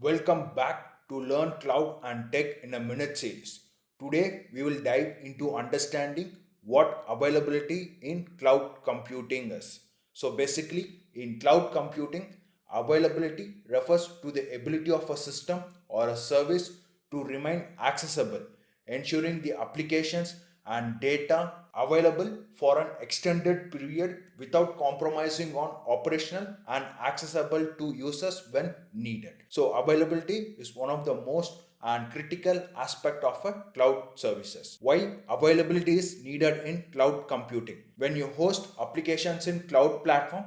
Welcome back to Learn Cloud and Tech in a Minute series. Today we will dive into understanding what availability in cloud computing is. So basically, in cloud computing, availability refers to the ability of a system or a service to remain accessible, ensuring the applications and data available for an extended period without compromising on operational and accessible to users when needed. So availability is one of the most and critical aspect of a cloud services. Why availability is needed in cloud computing? When you host applications in cloud platform,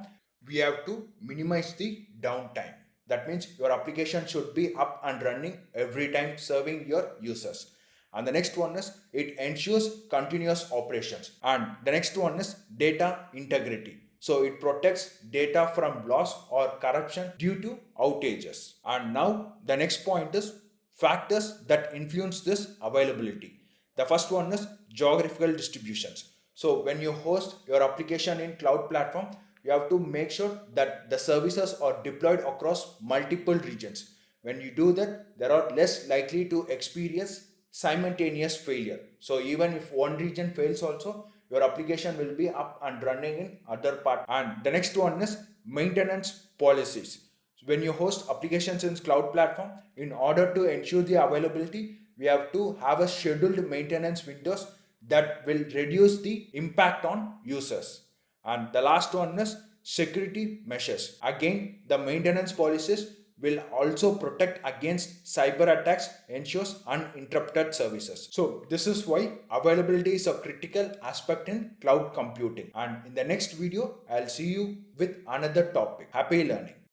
we have to minimize the downtime. That means your application should be up and running every time serving your users. And the next one is it ensures continuous operations. And the next one is data integrity. So it protects data from loss or corruption due to outages. And now the next point is factors that influence this availability. The first one is geographical distributions. So when you host your application in cloud platform, you have to make sure that the services are deployed across multiple regions. When you do that, there are less likely to experience simultaneous failure. So even if one region fails also, your application will be up and running in other part. And the next one is maintenance policies. So when you host applications in cloud platform, in order to ensure the availability, we have to have a scheduled maintenance windows that will reduce the impact on users. And the last one is security measures. Again, the maintenance policies will also protect against cyber attacks, ensures uninterrupted services. So this is why availability is a critical aspect in cloud computing. And in the next video, I'll see you with another topic. Happy learning.